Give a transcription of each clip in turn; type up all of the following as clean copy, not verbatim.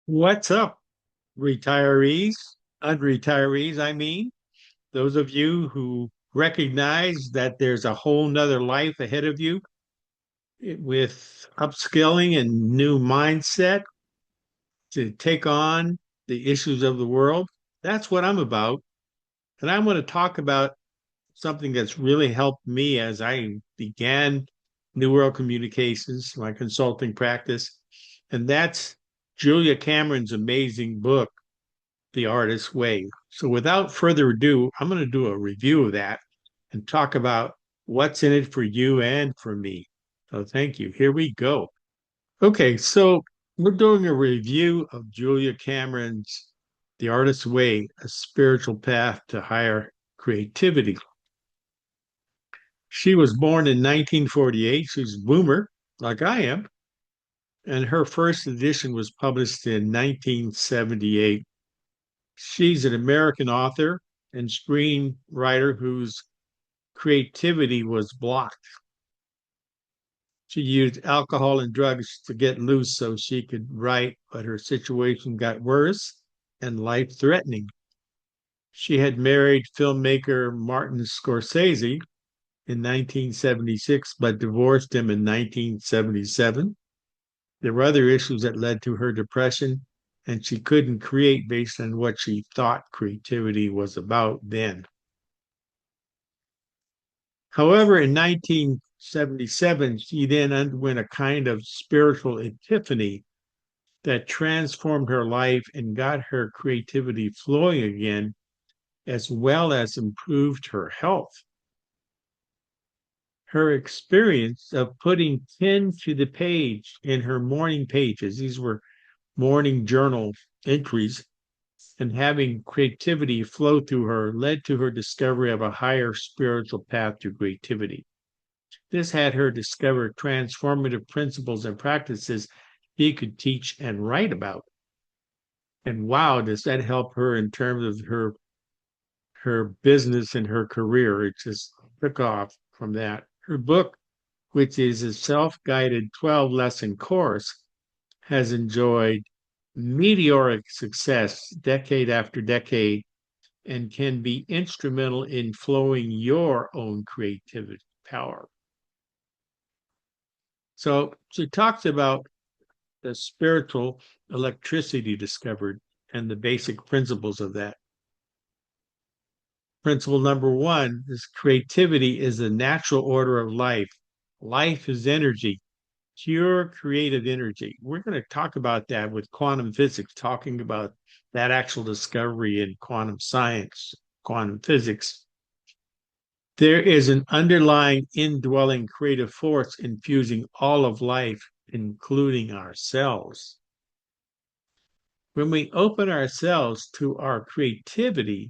What's up, retirees, unretirees? I mean, those of you who recognize that there's a whole nother life ahead of you with upskilling and new mindset to take on the issues of the world. That's what I'm about. And I want to talk about something that's really helped me as I began New World Communications, my consulting practice. And that's Julia Cameron's amazing book, The Artist's Way. So without further ado, I'm going to do a review of that and talk about what's in it for you and for me. So thank you. Here we go. Okay, so we're doing a review of Julia Cameron's The Artist's Way, a spiritual path to higher creativity. She was born in 1948. She's a boomer, like I am, and her first edition was published in 1978. She's an American author and screenwriter whose creativity was blocked. She used alcohol and drugs to get loose so she could write, but her situation got worse and life threatening. She had married filmmaker Martin Scorsese in 1976, but divorced him in 1977. There were other issues that led to her depression, and she couldn't create based on what she thought creativity was about then. However, in 1977, she then underwent a kind of spiritual epiphany that transformed her life and got her creativity flowing again, as well as improved her health. Her experience of putting pen to the page in her morning pages, these were morning journal entries, and having creativity flow through her led to her discovery of a higher spiritual path to creativity. This had her discover transformative principles and practices she could teach and write about. And wow, does that help her in terms of her business and her career? It just took off from that. Her book, which is a self-guided 12-lesson course, has enjoyed meteoric success decade after decade and can be instrumental in flowing your own creativity power. So she talks about the spiritual electricity discovered and the basic principles of that. Principle number one is creativity is the natural order of life. Life is energy, pure creative energy. We're going to talk about that with quantum physics, talking about that actual discovery in quantum science, quantum physics. There is an underlying indwelling creative force infusing all of life, including ourselves. When we open ourselves to our creativity,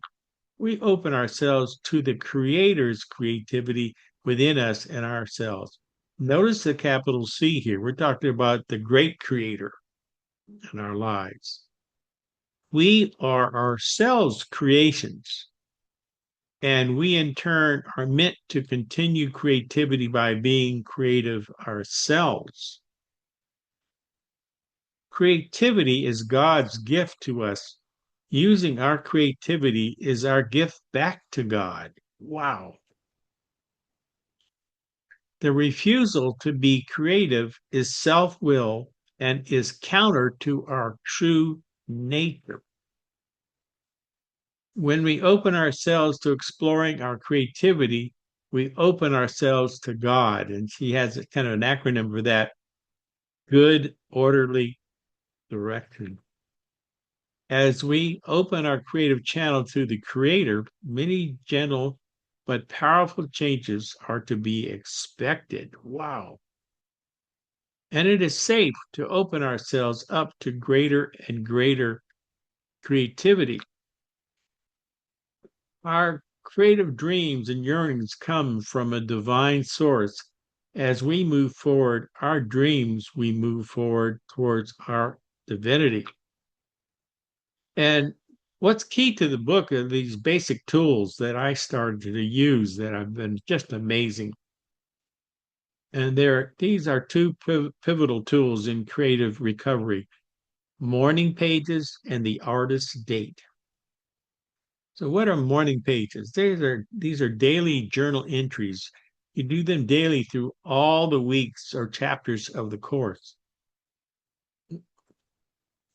we open ourselves to the Creator's creativity within us and ourselves. Notice the capital C here. We're talking about the great Creator in our lives. We are ourselves creations, and we in turn are meant to continue creativity by being creative ourselves. Creativity is God's gift to us. Using our creativity is our gift back to God. Wow. The refusal to be creative is self-will and is counter to our true nature. When we open ourselves to exploring our creativity, we open ourselves to God. And she has a kind of an acronym for that: good, orderly direction. As we open our creative channel to the Creator, many gentle but powerful changes are to be expected. Wow. And it is safe to open ourselves up to greater and greater creativity. Our creative dreams and yearnings come from a divine source. As we move forward, our dreams, we move forward towards our divinity. And what's key to the book are these basic tools that I started to use that have been just amazing. And these are two pivotal tools in creative recovery. morning pages and the artist's date. So what are morning pages? These are daily journal entries. You do them daily through all the weeks or chapters of the course.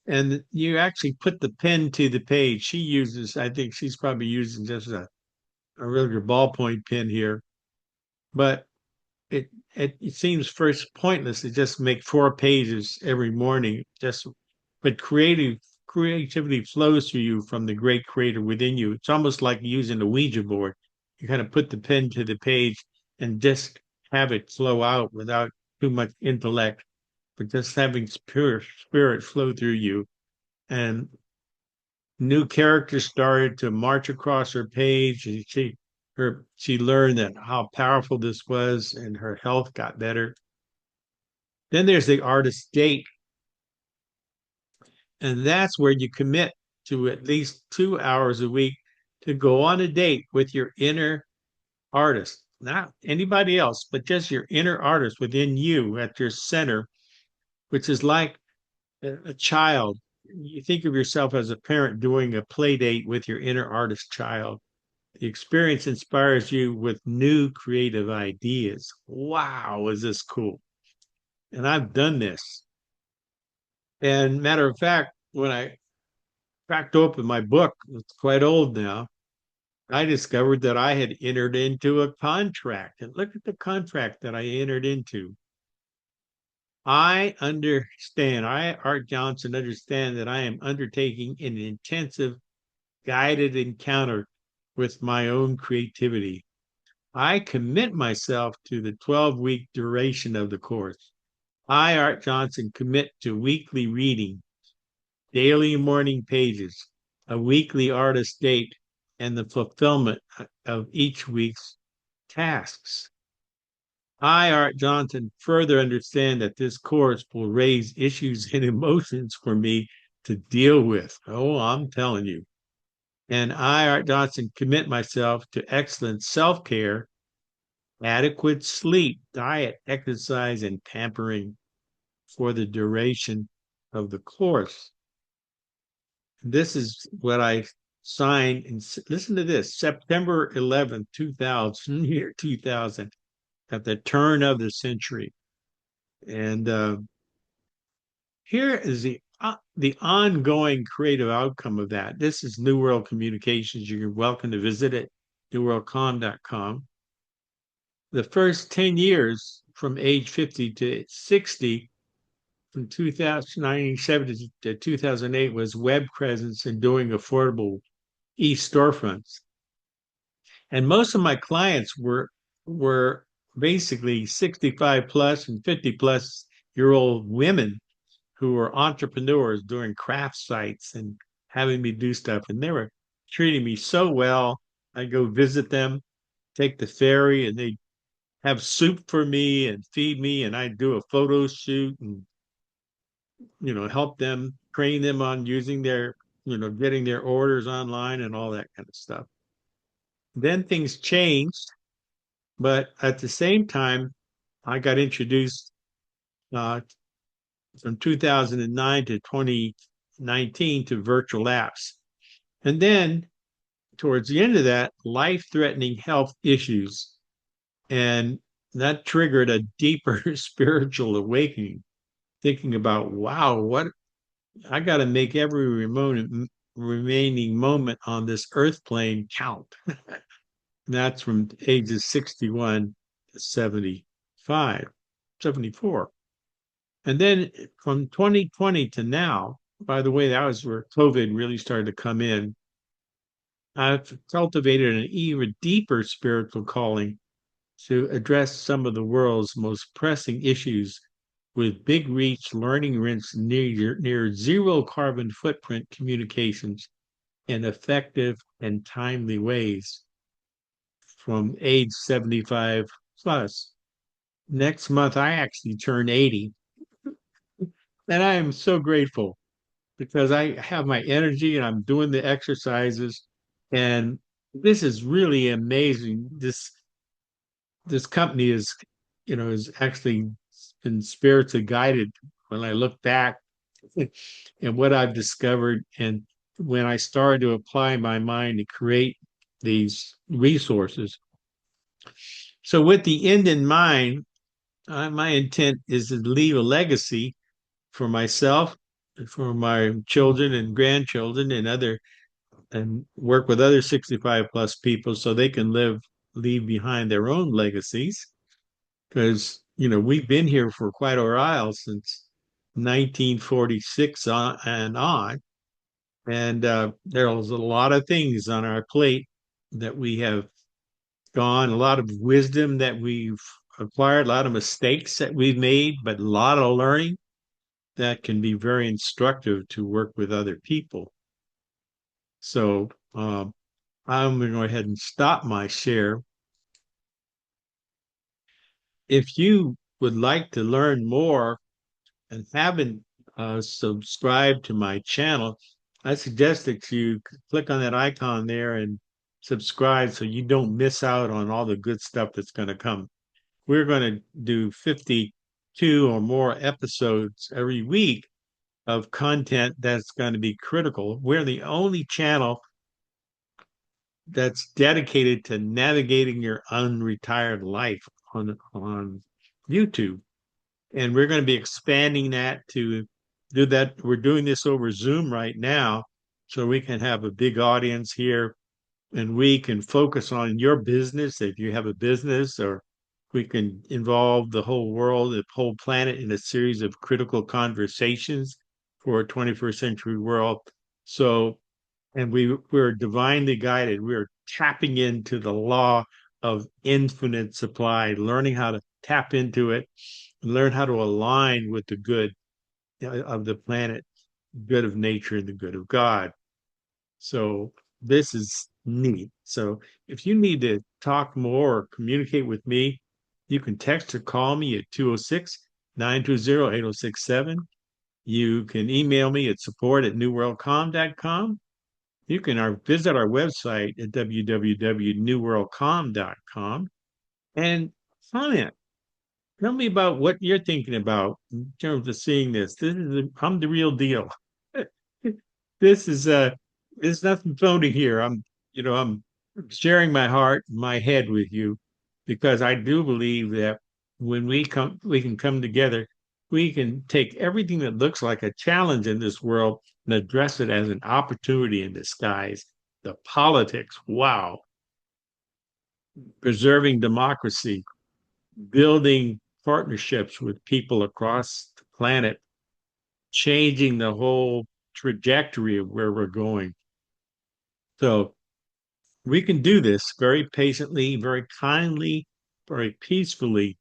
And you actually put the pen to the page. I think she's probably using just a regular ballpoint pen here, but it seems first pointless to just make 4 pages every morning. But creativity flows through you from the great creator within you. It's almost like using a Ouija board. You kind of put the pen to the page and just have it flow out without too much intellect, but just having spirit flow through you. And new characters started to march across her page, and she learned that how powerful this was, and her health got better. Then there's the artist's date, and that's where you commit to at least 2 hours a week to go on a date with your inner artist, not anybody else, but just your inner artist within you at your center, which is like a child. You think of yourself as a parent doing a play date with your inner artist child. The experience inspires you with new creative ideas. Wow, is this cool? And I've done this. And matter of fact, when I cracked open my book, it's quite old now, I discovered that I had entered into a contract. And look at the contract that I entered into. Art Johnson, understand that I am undertaking an intensive guided encounter with my own creativity. I commit myself to the 12-week duration of the course. I, Art Johnson, commit to weekly reading, daily morning pages, a weekly artist date, and the fulfillment of each week's tasks. I, Art Johnson, further understand that this course will raise issues and emotions for me to deal with. Oh, I'm telling you. And I, Art Johnson, commit myself to excellent self care, adequate sleep, diet, exercise, and pampering for the duration of the course. This is what I signed. And listen to this, September 11th, 2000, year 2000, at the turn of the century. And here is the ongoing creative outcome of that. This is New World Communications. You're welcome to visit it, newworldcom.com. The first 10 years from age 50 to 60, from 1970 to 2008, was web presence and doing affordable e-storefronts. And most of my clients were basically 65 plus and 50 plus year old women who were entrepreneurs doing craft sites and having me do stuff. And they were treating me so well. I go visit them, take the ferry, and they have soup for me and feed me, and I do a photo shoot and help them, train them on using getting their orders online and all that kind of stuff. Then things changed, but at the same time, I got introduced uh, from 2009 to 2019 to virtual apps. And then towards the end of that, life-threatening health issues. And that triggered a deeper spiritual awakening, thinking about, wow, what I got to make every remaining moment on this earth plane count. That's from ages 61 to 75, 74. And then from 2020 to now, by the way, that was where COVID really started to come in. I've cultivated an even deeper spiritual calling to address some of the world's most pressing issues with big reach, learning rich, near zero carbon footprint communications in effective and timely ways from age 75 plus. Next month, I actually turn 80. And I am so grateful because I have my energy and I'm doing the exercises. And this is really amazing. This company is actually been spiritually guided when I look back. and what I've discovered. And when I started to apply my mind to create these resources. So, with the end in mind, my intent is to leave a legacy for myself, for my children and grandchildren, and work with other 65 plus people so they can leave behind their own legacies. Because, we've been here for quite a while, since 1946 and on. And there's a lot of things on our plate that we have gone, a lot of wisdom that we've acquired, a lot of mistakes that we've made, but a lot of learning that can be very instructive to work with other people. So I'm going to go ahead and stop my share. If you would like to learn more and haven't subscribed to my channel, I suggest that you click on that icon there and subscribe so you don't miss out on all the good stuff that's going to come. We're going to do 52 or more episodes every week of content that's going to be critical. We're the only channel that's dedicated to navigating your unretired life on YouTube. And we're going to be expanding that to do that. We're doing this over Zoom right now, so we can have a big audience here and we can focus on your business if you have a business, or we can involve the whole world, the whole planet, in a series of critical conversations for a 21st century world. So, and we're divinely guided. We're tapping into the law of infinite supply, learning how to tap into it, learn how to align with the good of the planet, good of nature, and the good of God. So this is neat. So if you need to talk more or communicate with me, you can text or call me at 206-920-8067. You can email me at support@newworldcom.com. You can visit our website at www.newworldcom.com and comment. Tell me about what you're thinking about in terms of seeing this. I'm the real deal. This is there's nothing phony here. I'm sharing my heart, my head with you, because I do believe that when we can come together. We can take everything that looks like a challenge in this world and address it as an opportunity in disguise. The politics, wow, preserving democracy, building partnerships with people across the planet, changing the whole trajectory of where we're going. So we can do this very patiently, very kindly, very peacefully,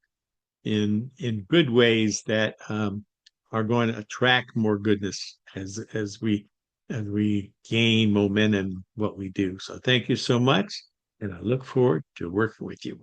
in good ways that are going to attract more goodness as we gain momentum in what we do. So thank you so much, and I look forward to working with you.